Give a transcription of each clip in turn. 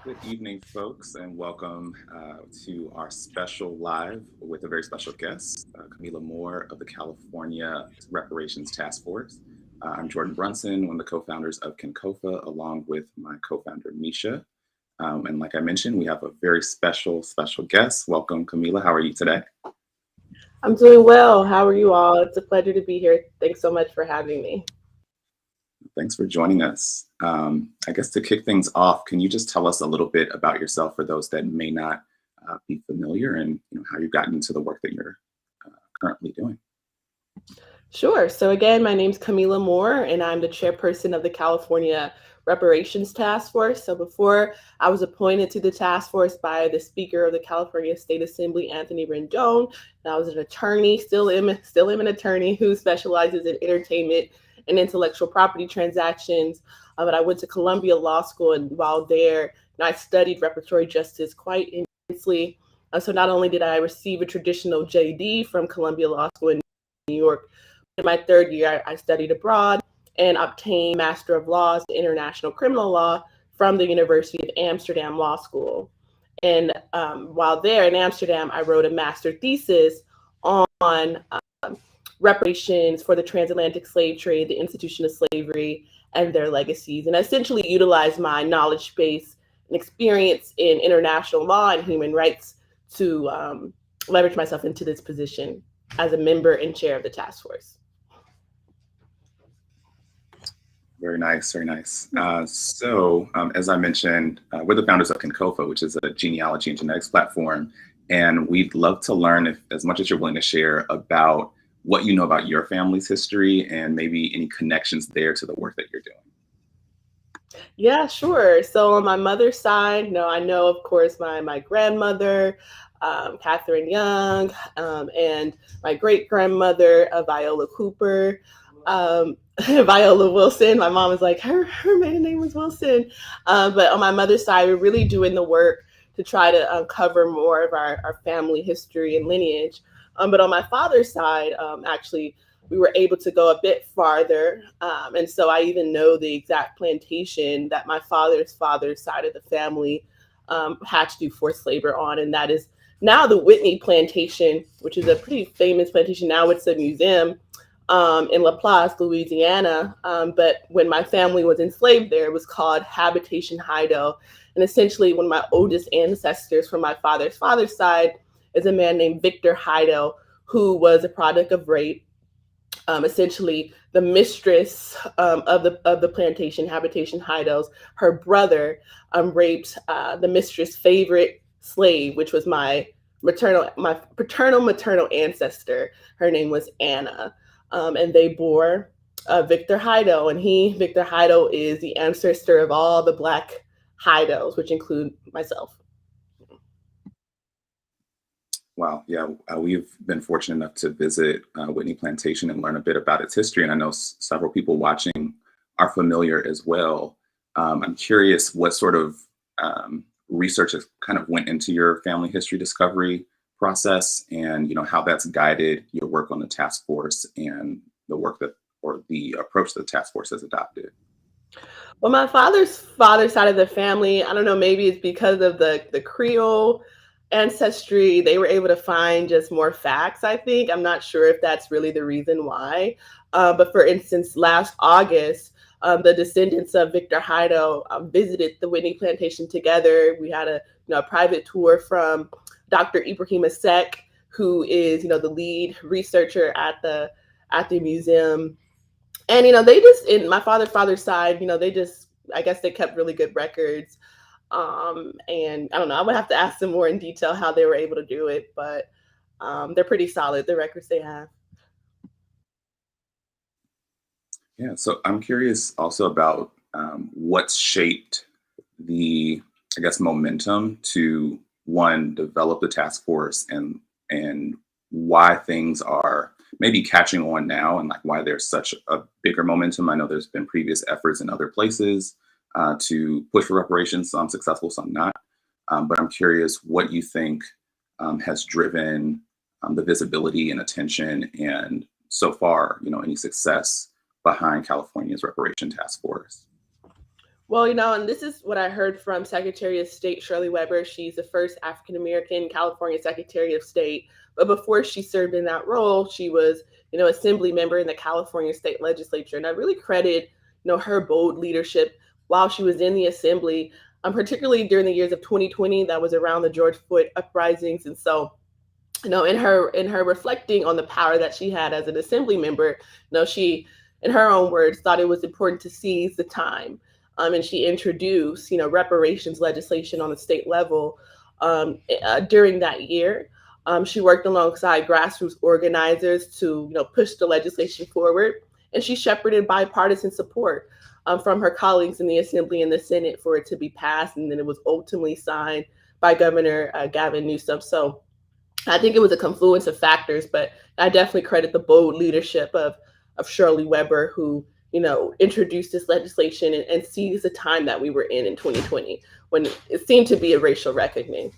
Good evening, folks, and welcome to our special live with a very special guest, Kamilah Moore of the California Reparations Task Force. I'm Jordan Brunson, one of the co-founders of kinkofa, along with my co-founder, Misha. And like I mentioned, we have a very special guest. Welcome, Kamilah. How are you today? I'm doing well. How are you all? It's a pleasure to be here. Thanks so much for having me. Thanks for joining us. I guess to kick things off, can you just tell us a little bit about yourself for those that may not be familiar and how you've gotten into the work that you're currently doing? Sure. So again, my name's Kamilah Moore, and I'm the chairperson of the California Reparations Task Force. So before I was appointed to the task force by the Speaker of the California State Assembly, Anthony Rendon, and I was an attorney, still am an attorney who specializes in entertainment and intellectual property transactions. But I went to Columbia Law School, and while there, I studied reparatory justice quite intensely. So not only did I receive a traditional JD from Columbia Law School in New York, in my third year, I studied abroad and obtained Master of Laws in International Criminal Law from the University of Amsterdam Law School. And while there in Amsterdam, I wrote a master thesis on reparations for the transatlantic slave trade, the institution of slavery, and their legacies, and essentially utilized my knowledge base and experience in international law and human rights to leverage myself into this position as a member and chair of the task force. Very nice, very nice. As I mentioned, we're the founders of kinkofa, which is a genealogy and genetics platform. And we'd love to learn, if, as much as you're willing to share, about what you know about your family's history and maybe any connections there to the work that you're doing. Yeah, sure. So on my mother's side, I know, of course, my grandmother, Catherine Young, and my great grandmother, Viola Cooper. Viola Wilson. My mom was like, her maiden name was Wilson. But on my mother's side, we're really doing the work to try to uncover more of our family history and lineage. But on my father's side, actually, we were able to go a bit farther. And so I even know the exact plantation that my father's side of the family had to do forced labor on. And that is now the Whitney Plantation, which is a pretty famous plantation. Now it's a museum in Laplace, Louisiana. But when my family was enslaved there, it was called Habitation Hideout. And essentially, one of my oldest ancestors from my father's side is a man named Victor Hideout, who was a product of rape. Essentially, the mistress of the plantation, Habitation Hideouts, her brother raped the mistress' favorite slave, which was my paternal maternal ancestor. Her name was Anna. And they bore Victor Hideout, and Victor Hideout, is the ancestor of all the Black Hideouts, which include myself. Wow, yeah, we've been fortunate enough to visit Whitney Plantation and learn a bit about its history, and I know several people watching are familiar as well. I'm curious what sort of research has kind of went into your family history discovery process, and how that's guided your work on the task force and the work or the approach that the task force has adopted. Well, my father's side of the family, I don't know, maybe it's because of the Creole ancestry, they were able to find just more facts, I think. I'm not sure if that's really the reason why. But for instance, last August, the descendants of Victor Hideout visited the Whitney Plantation together. We had a private tour from Dr. Ibrahima Seck, who is the lead researcher at the museum. And they just, in my father's side, they just, I guess they kept really good records. And I don't know, I would have to ask them more in detail how they were able to do it, but they're pretty solid, the records they have. Yeah, so I'm curious also about what's shaped the, I guess, momentum to, one, develop the task force, and why things are maybe catching on now, and like why there's such a bigger momentum. I know there's been previous efforts in other places to push for reparations, some successful, some not. But I'm curious what you think has driven the visibility and attention, and so far, any success behind California's reparation task force. Well, and this is what I heard from Secretary of State Shirley Weber. She's the first African American California Secretary of State. But before she served in that role, she was, assembly member in the California State Legislature. And I really credit, her bold leadership while she was in the assembly, particularly during the years of 2020, that was around the George Floyd uprisings. And so, in her reflecting on the power that she had as an assembly member, she, in her own words, thought it was important to seize the time. And she introduced, reparations legislation on the state level during that year. She worked alongside grassroots organizers to, push the legislation forward, and she shepherded bipartisan support from her colleagues in the Assembly and the Senate for it to be passed, and then it was ultimately signed by Governor Gavin Newsom. So I think it was a confluence of factors, but I definitely credit the bold leadership of Shirley Weber, who, introduced this legislation and seized the time that we were in 2020, when it seemed to be a racial reckoning.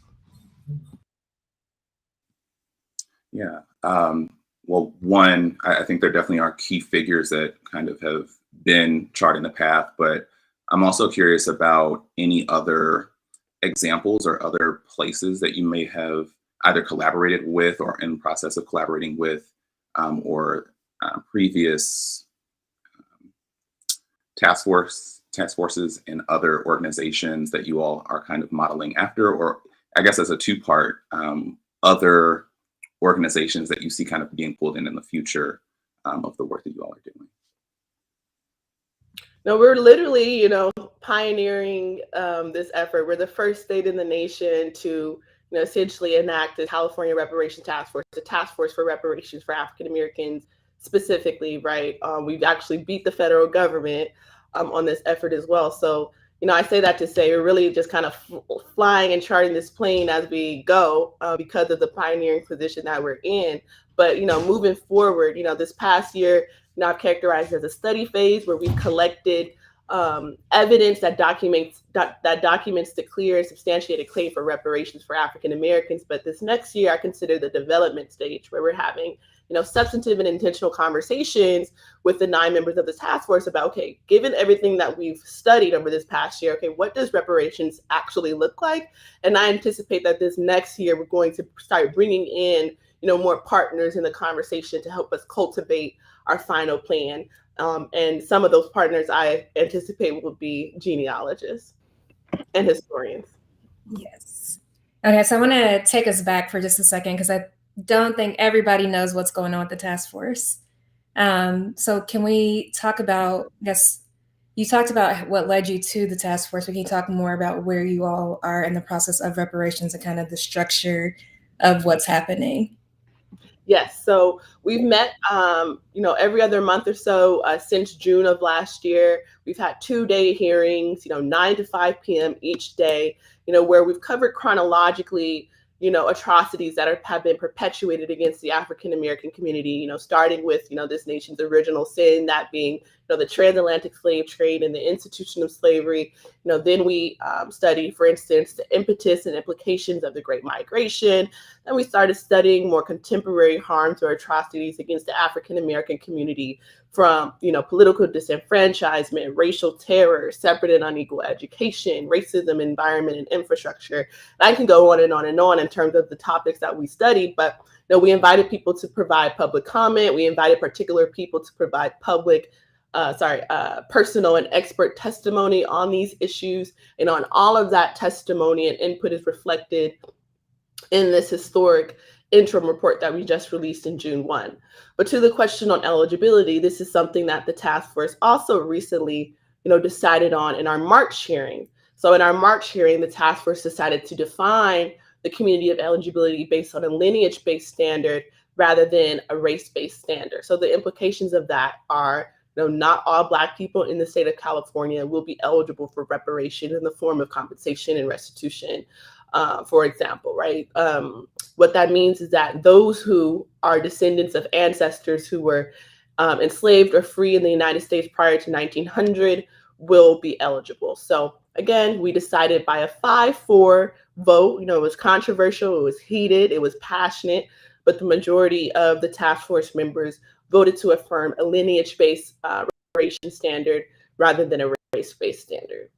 Yeah. Well, one, I think there definitely are key figures that kind of have been charting the path, but I'm also curious about any other examples or other places that you may have either collaborated with or in the process of collaborating with, or previous task forces and other organizations that you all are kind of modeling after, or I guess as a two-part, other organizations that you see kind of being pulled in the future of the work that you all are doing. No, we're literally, pioneering this effort. We're the first state in the nation to, essentially enact the California Reparations Task Force, the task force for reparations for African Americans specifically, right? We've actually beat the federal government on this effort as well. So, I say that to say we're really just kind of flying and charting this plane as we go because of the pioneering position that we're in. But, moving forward, this past year, I've characterized as a study phase where we've collected evidence that documents the clear and substantiated claim for reparations for African Americans. But this next year, I consider the development stage, where we're having, substantive and intentional conversations with the 9 members of the task force about, okay, given everything that we've studied over this past year, okay, what does reparations actually look like? And I anticipate that this next year, we're going to start bringing in, more partners in the conversation to help us cultivate our final plan. And some of those partners I anticipate will be genealogists and historians. Yes. Okay, so I want to take us back for just a second, because I don't think everybody knows what's going on with the task force. So can we talk about, I guess you talked about what led you to the task force, but can you talk more about where you all are in the process of reparations and kind of the structure of what's happening? Yes, so we've met, every other month or so since June of last year. We've had 2-day hearings, 9 to 5 p.m. each day, where we've covered chronologically, atrocities that have been perpetuated against the African American community, starting with, this nation's original sin, that being, the transatlantic slave trade and the institution of slavery. Then we studied, for instance, the impetus and implications of the Great Migration. Then we started studying more contemporary harms or atrocities against the African American community, from, political disenfranchisement, racial terror, separate and unequal education, racism, environment, and infrastructure. And I can go on and on and on in terms of the topics that we studied, but we invited people to provide public comment. We invited particular people to provide personal and expert testimony on these issues. And on all of that testimony and input is reflected in this historic interim report that we just released in June 1. But to the question on eligibility, this is something that the task force also recently, decided on in our March hearing. So in our March hearing, the task force decided to define the community of eligibility based on a lineage-based standard rather than a race-based standard. So the implications of that are, not all Black people in the state of California will be eligible for reparation in the form of compensation and restitution. For example, right? What that means is that those who are descendants of ancestors who were enslaved or free in the United States prior to 1900 will be eligible. So again, we decided by a 5-4 vote. It was controversial, it was heated, it was passionate, but the majority of the task force members voted to affirm a lineage-based reparation standard rather than a race-based standard.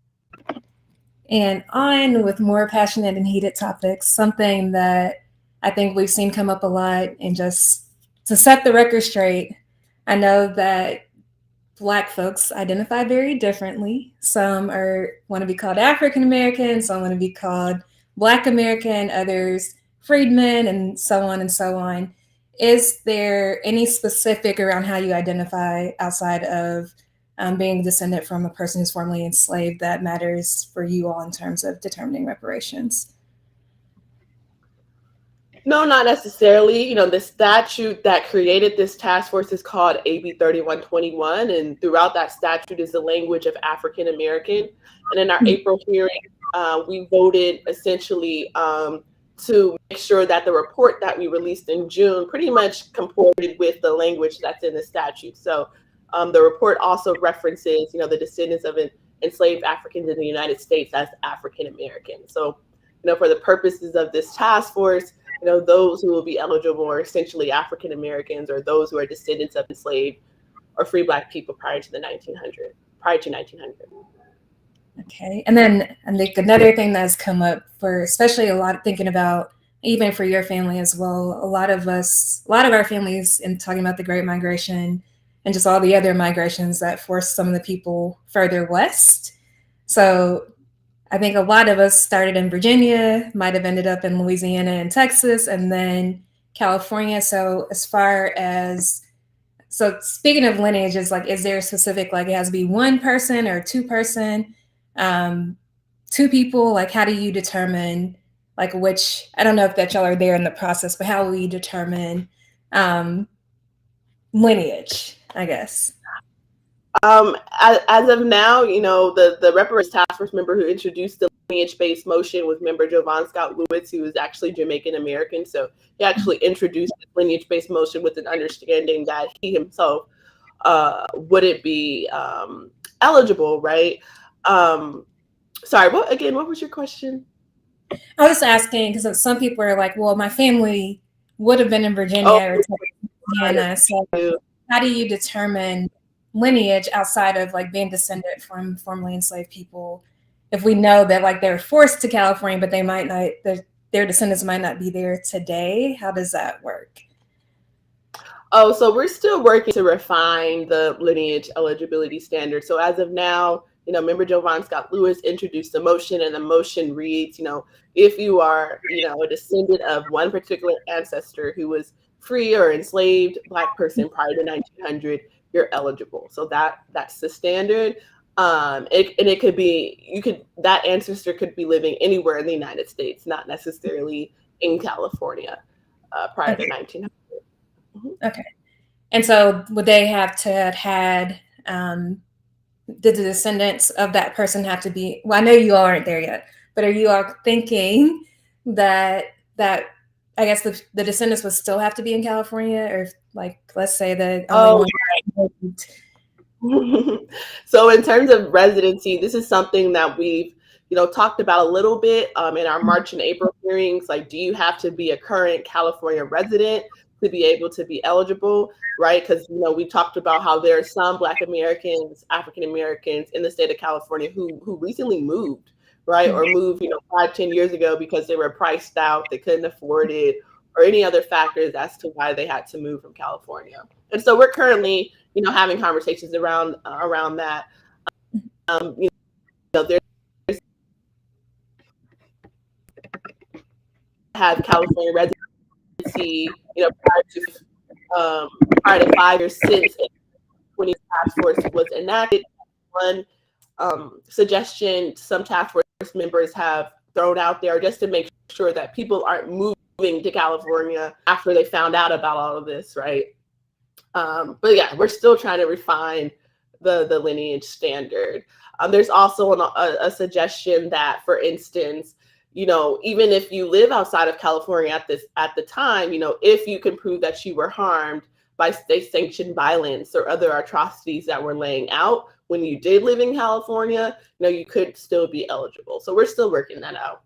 And on with more passionate and heated topics, something that I think we've seen come up a lot. And just to set the record straight, I know that Black folks identify very differently. Some want to be called African American, some want to be called Black American, others freedmen, and so on and so on. Is there any specific around how you identify outside of being a descendant from a person who's formerly enslaved that matters for you all in terms of determining reparations? No, not necessarily. The statute that created this task force is called AB 3121, and throughout that statute is the language of African American. And in our April hearing, we voted essentially to make sure that the report that we released in June pretty much comported with the language that's in the statute. So the report also references, the descendants of enslaved Africans in the United States as African American. So, for the purposes of this task force, those who will be eligible are essentially African Americans or those who are descendants of enslaved or free Black people prior to 1900. Okay. And then I think another thing that's come up for especially a lot of thinking about, even for your family as well, a lot of our families in talking about the Great Migration and just all the other migrations that forced some of the people further west. So I think a lot of us started in Virginia, might have ended up in Louisiana and Texas, and then California. So speaking of lineages, is there a specific, it has to be one person or two person, two people? How do you determine which, I don't know if that y'all are there in the process, but how will you determine lineage, I guess? As of now, the Reparations Task Force member who introduced the lineage-based motion was member Jovan Scott Lewis, who is actually Jamaican American. So he actually introduced the lineage-based motion with an understanding that he himself wouldn't be eligible, right? Sorry, what was your question? I was asking because some people are like, well, my family would have been in Virginia or Louisiana. So how do you determine lineage outside of being descendant from formerly enslaved people, if we know that they're forced to California, but they might not, their descendants might not be there today? How does that work? Oh, so we're still working to refine the lineage eligibility standard. So as of now, member Jovan Scott Lewis introduced the motion, and the motion reads, if you are, a descendant of one particular ancestor who was free or enslaved Black person prior to 1900, you're eligible. So that's the standard. It could be, that ancestor could be living anywhere in the United States, not necessarily in California prior to 1900. Okay. And so would they have to have had, did the descendants of that person have to be, well, I know you all aren't there yet, but are you all thinking that I guess the descendants would still have to be in California, or let's say that only one. So in terms of residency, this is something that we've talked about a little bit in our March and April hearings. Do you have to be a current California resident to be able to be eligible, right? Because we talked about how there are some Black Americans, African Americans in the state of California who recently moved, right? Or moved 5-10 years ago because they were priced out, they couldn't afford it, or any other factors as to why they had to move from California. And so we're currently having conversations around that. There's have California residency, prior to 5 years since when the task force was enacted. One suggestion some task force members have thrown out there just to make sure that people aren't moving to California after they found out about all of this, right? But yeah, we're still trying to refine the lineage standard. There's also a suggestion that, for instance, even if you live outside of California at the time, if you can prove that you were harmed by state-sanctioned violence or other atrocities that were laying out when you did live in California, you could still be eligible. So we're still working that out.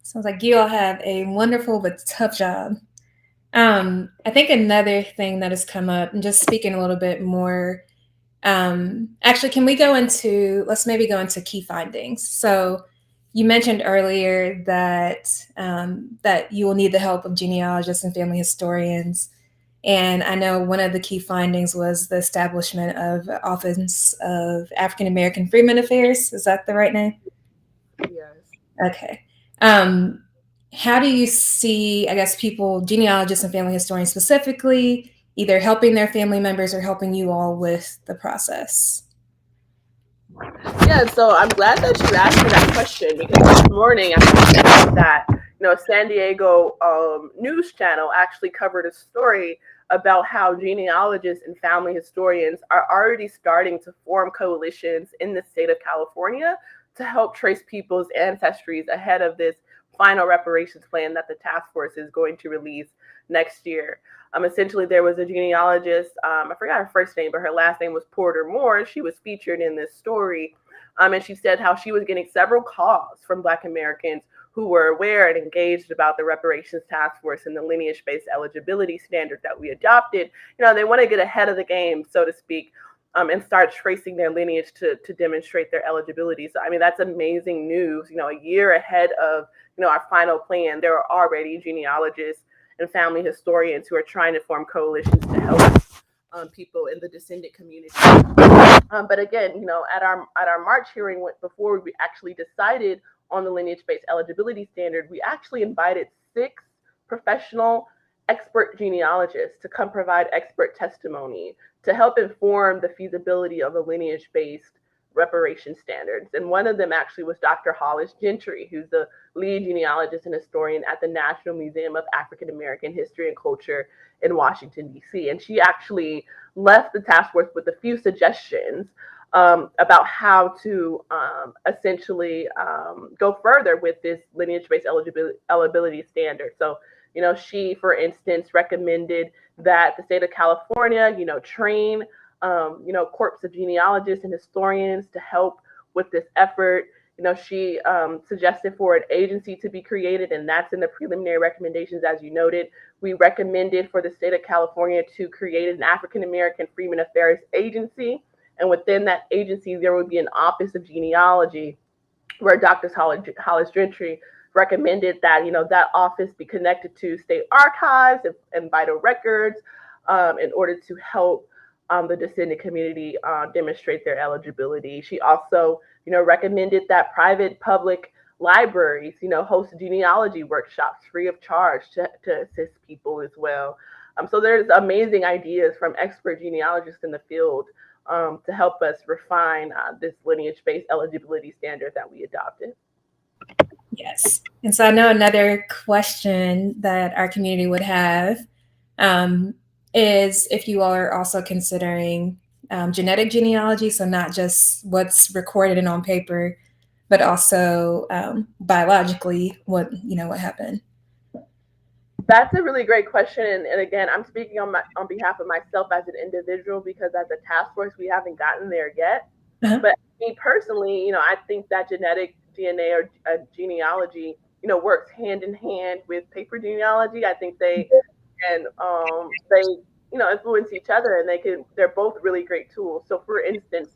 Sounds like you all have a wonderful but tough job. I think another thing that has come up, and just speaking a little bit more Actually, let's maybe go into key findings. So you mentioned earlier that that you will need the help of genealogists and family historians. And I know one of the key findings was the establishment of Office of African American Freedmen Affairs. Is that the right name? Yes. Okay. How do you see, I guess, genealogists and family historians specifically, either helping their family members or helping you all with the process? Yeah, so I'm glad that you asked me that question, because this morning I found that San Diego news channel actually covered a story about how genealogists and family historians are already starting to form coalitions in the state of California to help trace people's ancestries ahead of this final reparations plan that the task force is going to release next year. Essentially, there was a genealogist, I forgot her first name, but her last name was Porter Moore. She was featured in this story. And she said how she was getting several calls from Black Americans who were aware and engaged about the reparations task force and the lineage-based eligibility standard that we adopted. They want to get ahead of the game, so to speak, and start tracing their lineage to demonstrate their eligibility. So, I mean, that's amazing news. A year ahead of, our final plan, there are already genealogists and family historians who are trying to form coalitions to help people in the descendant community. But again, at our March hearing, before we actually decided on the lineage-based eligibility standard, we actually invited 6 professional expert genealogists to come provide expert testimony to help inform the feasibility of the lineage-based reparation standards. And one of them actually was Dr. Hollis Gentry, who's the lead genealogist and historian at the National Museum of African American History and Culture in Washington, D.C. And she actually left the task force with a few suggestions about how to essentially go further with this lineage-based eligibility standard. So, she, for instance, recommended that the state of California, train, corps of genealogists and historians to help with this effort. She suggested for an agency to be created, and that's in the preliminary recommendations, as you noted. We recommended for the state of California to create an African American Freedmen Affairs agency. And within that agency, there would be an Office of Genealogy, where Dr. Hollis Gentry recommended that, that office be connected to state archives and vital records in order to help the descendant community demonstrate their eligibility. She also, recommended that private public libraries, host genealogy workshops free of charge to assist people as well. So there's amazing ideas from expert genealogists in the field to help us refine this lineage-based eligibility standard that we adopted. Yes. And so I know another question that our community would have is if you all are also considering genetic genealogy, so not just what's recorded and on paper, but also biologically what happened. That's a really great question. And again, I'm speaking on behalf of myself as an individual, because as a task force, we haven't gotten there yet. Uh-huh. But me personally, I think that genetic DNA or genealogy, works hand in hand with paper genealogy. I think they can, influence each other, and they're both really great tools. So for instance,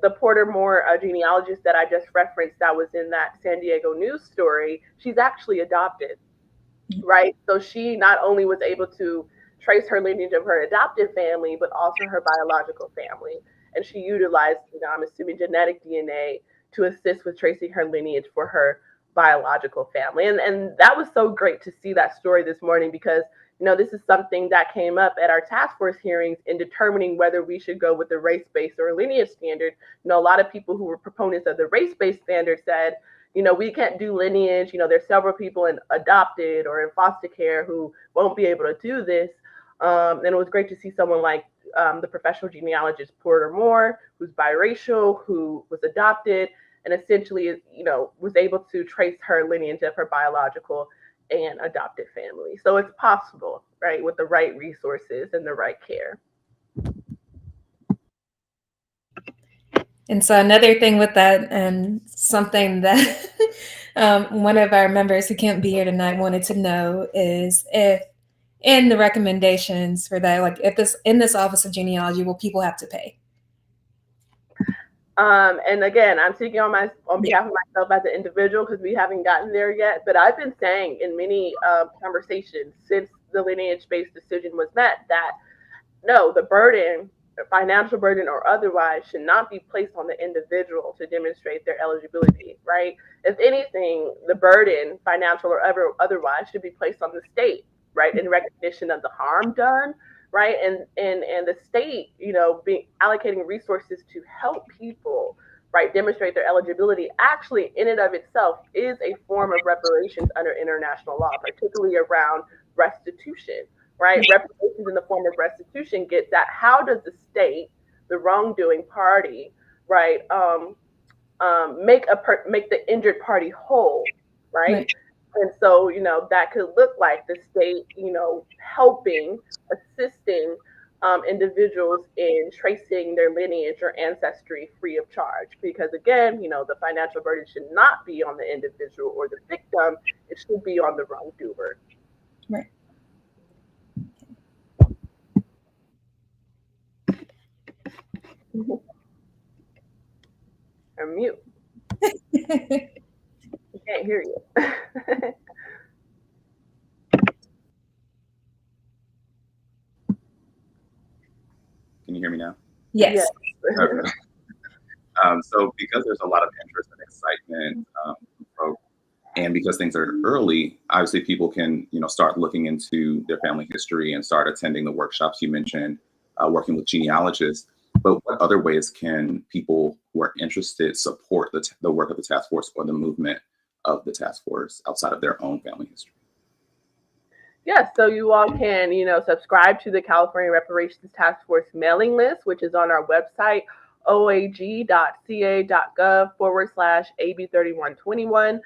the Porter Moore genealogist that I just referenced that was in that San Diego news story, she's actually adopted. Right. So she not only was able to trace her lineage of her adoptive family, but also her biological family. And she utilized, I'm assuming, genetic DNA to assist with tracing her lineage for her biological family. And that was so great to see that story this morning, because, this is something that came up at our task force hearings in determining whether we should go with the race-based or lineage standard. A lot of people who were proponents of the race-based standard said, we can't do lineage. There's several people in adopted or in foster care who won't be able to do this. And it was great to see someone like the professional genealogist Porter Moore, who's biracial, who was adopted, and essentially, was able to trace her lineage of her biological and adopted family. So it's possible, right, with the right resources and the right care. And so another thing with that, and something that one of our members who can't be here tonight wanted to know, is if in the recommendations for that, like if in this Office of Genealogy, will people have to pay? And again, I'm speaking on behalf of myself as an individual because we haven't gotten there yet. But I've been saying in many conversations since the lineage-based decision was met that no, the burden, financial burden or otherwise, should not be placed on the individual to demonstrate their eligibility, right? If anything, the burden, financial or otherwise, should be placed on the state, right, in recognition of the harm done, right, and the state, being allocating resources to help people, right, demonstrate their eligibility, actually in and of itself is a form of reparations under international law, particularly around restitution, right? Reparations in the form of restitution gets at how does the state, the wrongdoing party, right, make the injured party whole, right? And so, that could look like the state, helping, assisting individuals in tracing their lineage or ancestry free of charge. Because again, the financial burden should not be on the individual or the victim, it should be on the wrongdoer. Right. I'm mute. I can't hear you. Can you hear me now? Yes. Okay. So because there's a lot of interest and excitement, and because things are early, obviously people can, start looking into their family history and start attending the workshops you mentioned, working with genealogists. But what other ways can people who are interested support the work of the task force or the movement of the task force outside of their own family history? Yes, so you all can, subscribe to the California Reparations Task Force mailing list, which is on our website, oag.ca.gov/AB3121.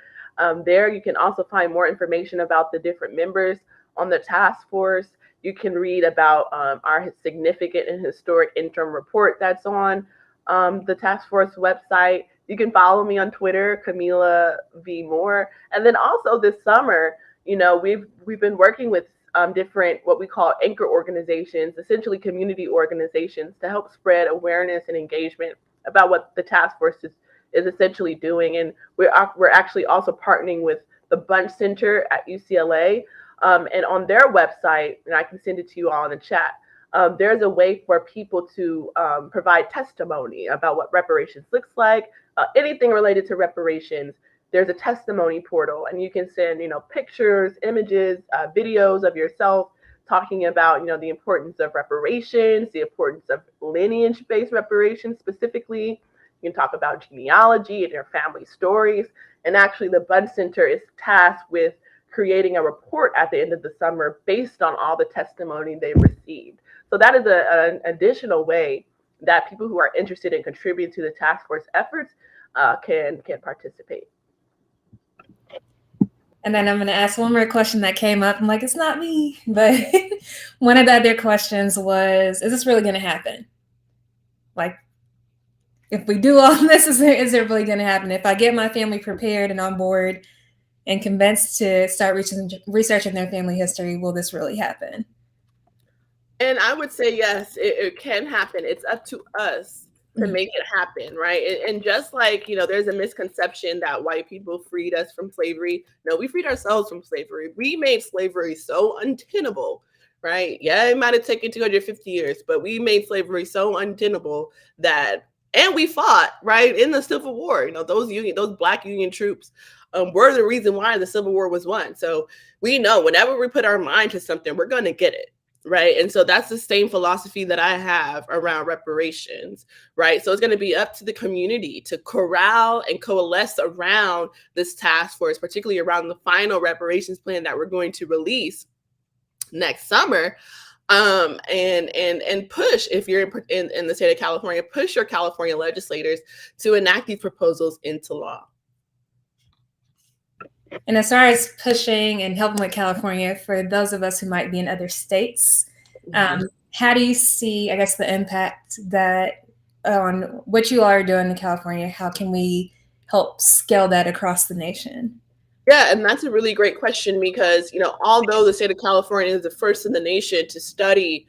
There you can also find more information about the different members on the task force. You can read about our significant and historic interim report that's on the task force website. You can follow me on Twitter, Kamilah V. Moore. And then also this summer, we've been working with different what we call anchor organizations, essentially community organizations, to help spread awareness and engagement about what the task force is essentially doing. And we're actually also partnering with the Bunch Center at UCLA. And on their website, and I can send it to you all in the chat, there's a way for people to provide testimony about what reparations looks like, anything related to reparations. There's a testimony portal, and you can send, pictures, images, videos of yourself talking about, the importance of reparations, the importance of lineage-based reparations specifically. You can talk about genealogy and your family stories. And actually, the Bunch Center is tasked with creating a report at the end of the summer based on all the testimony they've received. So that is an additional way that people who are interested in contributing to the task force efforts can participate. And then I'm going to ask one more question that came up. I'm like, it's not me. But one of the other questions was, is this really going to happen? Like, if we do all this, is it really going to happen? If I get my family prepared and on board and convinced to start researching their family history, will this really happen? And I would say, yes, it can happen. It's up to us to make it happen, right? And just like, there's a misconception that white people freed us from slavery. No, we freed ourselves from slavery. We made slavery so untenable, right? Yeah, it might have taken 250 years, but we made slavery so untenable and we fought, right, in the Civil War. Those Black Union troops were the reason why the Civil War was won. So we know whenever we put our mind to something, we're going to get it. Right. And so that's the same philosophy that I have around reparations. Right. So it's going to be up to the community to corral and coalesce around this task force, particularly around the final reparations plan that we're going to release next summer. And push, if you're in the state of California, push your California legislators to enact these proposals into law. And as far as pushing and helping with California, for those of us who might be in other states, how do you see, I guess, the impact that on what you all are doing in California? How can we help scale that across the nation? Yeah, and that's a really great question because, although the state of California is the first in the nation to study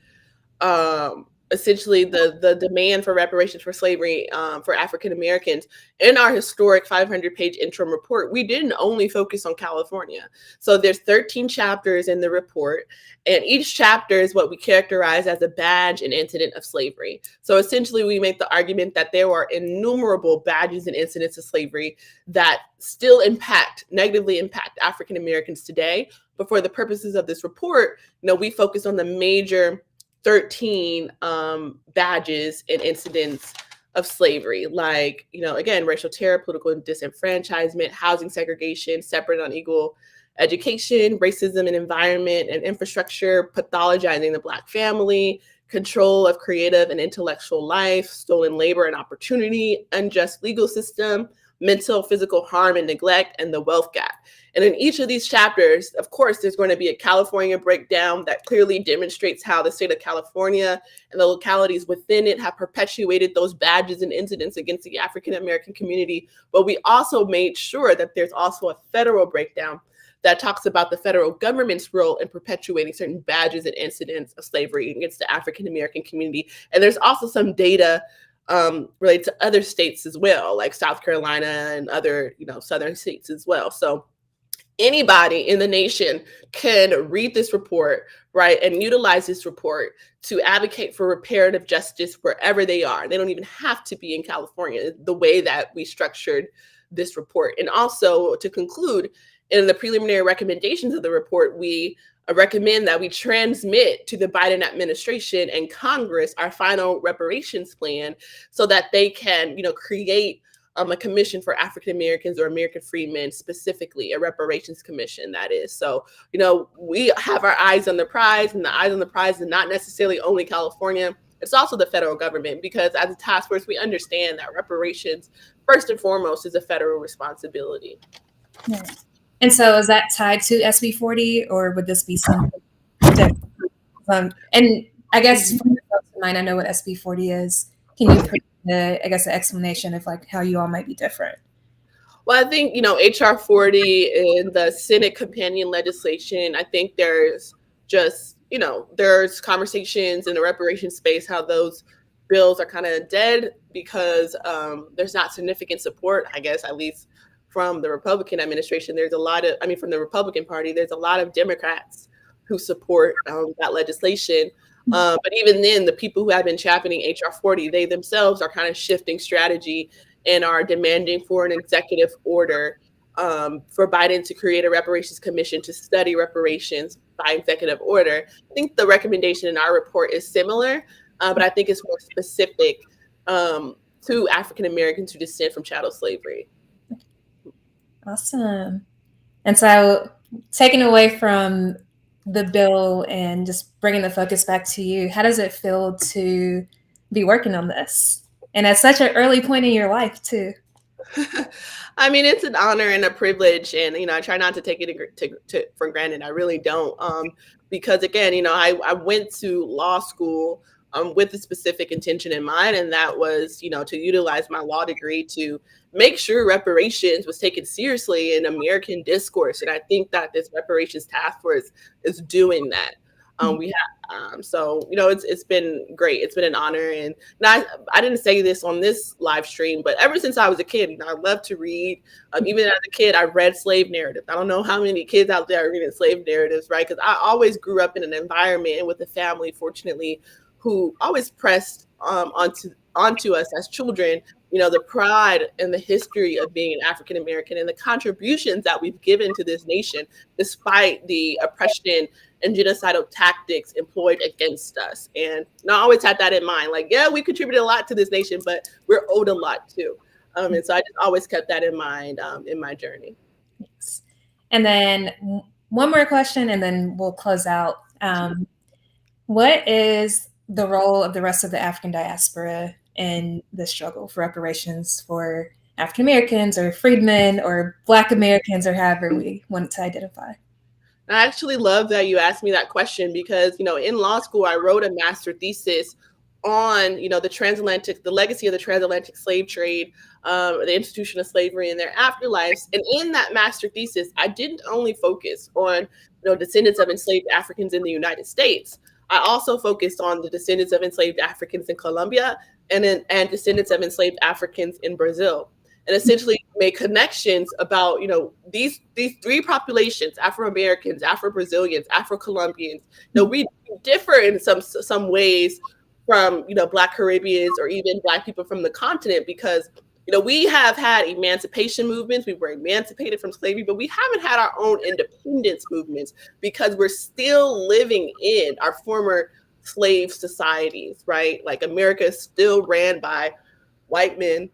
essentially the demand for reparations for slavery for African Americans. In our historic 500-page interim report, we didn't only focus on California. So there's 13 chapters in the report, and each chapter is what we characterize as a badge and incident of slavery. So essentially, we make the argument that there are innumerable badges and incidents of slavery that still negatively impact African Americans today. But for the purposes of this report, we focus on the major 13 badges and incidents of slavery, like, again, racial terror, political disenfranchisement, housing segregation, separate and unequal education, racism and environment and infrastructure, pathologizing the Black family, control of creative and intellectual life, stolen labor and opportunity, unjust legal system, mental, physical harm and neglect, and the wealth gap. And in each of these chapters, of course, there's going to be a California breakdown that clearly demonstrates how the state of California and the localities within it have perpetuated those badges and incidents against the African American community. But we also made sure that there's also a federal breakdown that talks about the federal government's role in perpetuating certain badges and incidents of slavery against the African American community. And there's also some data related to other states as well, like South Carolina and other, southern states as well. So anybody in the nation can read this report, right, and utilize this report to advocate for reparative justice wherever they are. They don't even have to be in California, the way that we structured this report. And also, to conclude, in the preliminary recommendations of the report, we recommend that we transmit to the Biden administration and Congress our final reparations plan so that they can, create a commission for African Americans or American freedmen, specifically a reparations commission, that is. So, we have our eyes on the prize, and the eyes on the prize is not necessarily only California. It's also the federal government, because as a task force, we understand that reparations, first and foremost, is a federal responsibility. Yeah. And so is that tied to SB 40, or would this be something different? And I guess for the folks in mind, I know what SB 40 is. Can you put the explanation of how you all might be different? Well, I think, HR 40 and the Senate companion legislation, I think there's just, there's conversations in the reparations space, how those bills are kind of dead because there's not significant support, I guess, at least from the Republican administration. There's a lot of, from the Republican Party, there's a lot of Democrats who support that legislation. But even then, the people who have been championing HR 40, they themselves are kind of shifting strategy and are demanding for an executive order for Biden to create a reparations commission to study reparations by executive order. I think the recommendation in our report is similar, but I think it's more specific to African Americans who descend from chattel slavery. Awesome. And so, taking away from the bill and just bringing the focus back to you, how does it feel to be working on this? And at such an early point in your life, too. It's an honor and a privilege, and I try not to take it for granted. I really don't, because again, I went to law school with a specific intention in mind, and that was, to utilize my law degree to make sure reparations was taken seriously in American discourse. And I think that this reparations task force is doing that. We have, it's been great. It's been an honor. And I didn't say this on this live stream, but ever since I was a kid, I love to read. Even as a kid, I read slave narratives. I don't know how many kids out there are reading slave narratives, right? Because I always grew up in an environment and with a family, fortunately, who always pressed onto us as children, the pride and the history of being an African American and the contributions that we've given to this nation, despite the oppression and genocidal tactics employed against us. And I always had that in mind, we contributed a lot to this nation, but we're owed a lot too. And so I just always kept that in mind in my journey. Thanks. And then one more question, and then we'll close out. What is the role of the rest of the African diaspora in the struggle for reparations for African Americans or freedmen or Black Americans, or however we want to identify? I actually love that you asked me that question because, in law school, I wrote a master thesis on, the legacy of the transatlantic slave trade, the institution of slavery and their afterlives. And in that master thesis, I didn't only focus on, descendants of enslaved Africans in the United States. I also focused on the descendants of enslaved Africans in Colombia and descendants of enslaved Africans in Brazil, and essentially made connections about, these three populations: Afro-Americans, Afro-Brazilians, Afro-Colombians. We differ in some ways from, Black Caribbeans or even Black people from the continent, because we have had emancipation movements. We were emancipated from slavery, but we haven't had our own independence movements because we're still living in our former slave societies, right? Like, America is still ran by white men,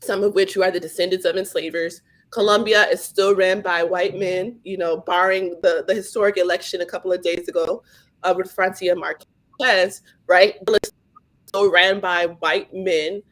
some of which who are the descendants of enslavers. Colombia is still ran by white men, barring the historic election a couple of days ago with Francia Marquez, right? Still ran by white men.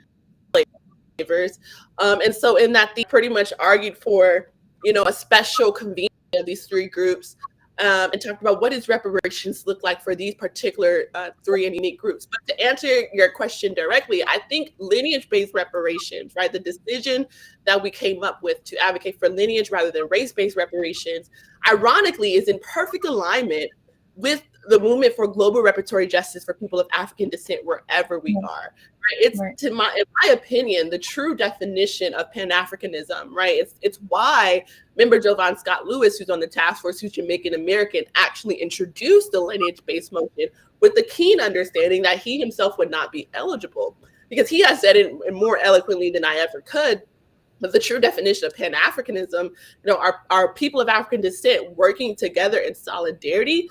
And so in that, they pretty much argued for, a special convening of these three groups, and talked about what does reparations look like for these particular three and unique groups. But to answer your question directly, I think lineage-based reparations, right, the decision that we came up with to advocate for lineage rather than race-based reparations, ironically, is in perfect alignment with the movement for global reparatory justice for people of African descent wherever we are. It's, in my opinion, the true definition of Pan-Africanism, right? It's why member Jovan Scott Lewis, who's on the task force, who's Jamaican American, actually introduced the lineage-based motion with the keen understanding that he himself would not be eligible, because he has said it more eloquently than I ever could. But the true definition of Pan-Africanism, are people of African descent working together in solidarity,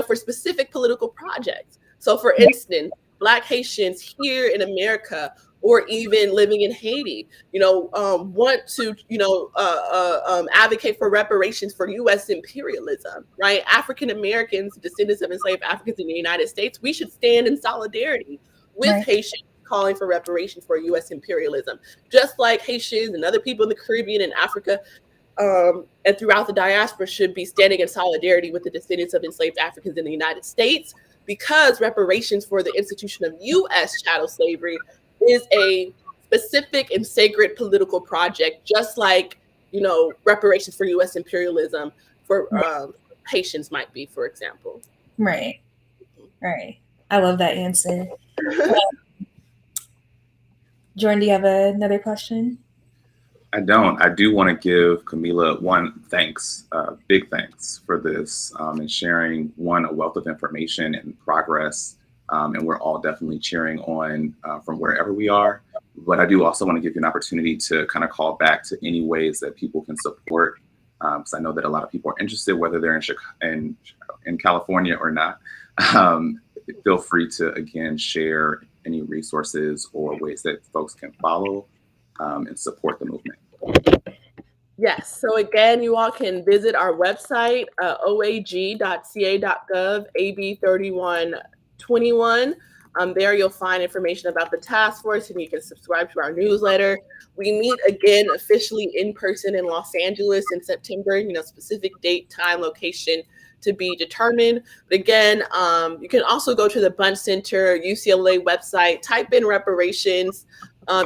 for specific political projects. So, for instance, Black Haitians here in America, or even living in Haiti, want to, advocate for reparations for U.S. imperialism, right? African Americans, descendants of enslaved Africans in the United States, we should stand in solidarity with Haitians calling for reparations for U.S. imperialism, just like Haitians and other people in the Caribbean and Africa and throughout the diaspora should be standing in solidarity with the descendants of enslaved Africans in the United States, because reparations for the institution of U.S. chattel slavery is a specific and sacred political project, just like, reparations for U.S. imperialism for Haitians might be, for example. Right. I love that answer. Jordan, do you have another question? I don't. I do want to give Kamilah one thanks, big thanks for this, and sharing a wealth of information and progress. And we're all definitely cheering on from wherever we are. But I do also want to give you an opportunity to kind of call back to any ways that people can support, because I know that a lot of people are interested, whether they're in California or not. Feel free to, again, share any resources or ways that folks can follow and support the movement. Yes. So again, you all can visit our website, oag.ca.gov, AB 3121. There you'll find information about the task force, and you can subscribe to our newsletter. We meet again officially in person in Los Angeles in September, specific date, time, location to be determined. But again, you can also go to the Bunch Center UCLA website, type in reparations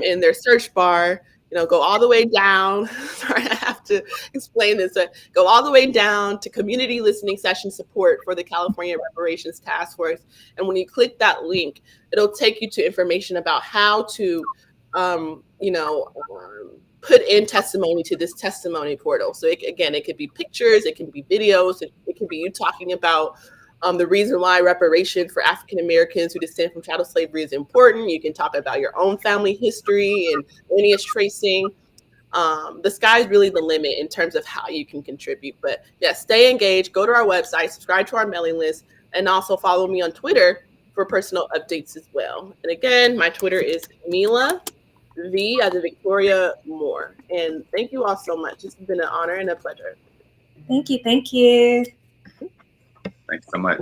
in their search bar, go all the way down. Sorry, I have to explain this. Go all the way down to community listening session support for the California Reparations Task Force. And when you click that link, it'll take you to information about how to, put in testimony to this testimony portal. So it could be pictures, it can be videos, it can be you talking about the reason why reparations for African Americans who descend from chattel slavery is important. You can talk about your own family history and lineage tracing. The sky's really the limit in terms of how you can contribute. But yeah, stay engaged, go to our website, subscribe to our mailing list, and also follow me on Twitter for personal updates as well. And again, my Twitter is Kamilah V as in Victoria Moore. And thank you all so much. It's been an honor and a pleasure. Thank you. Thank you. Thanks so much.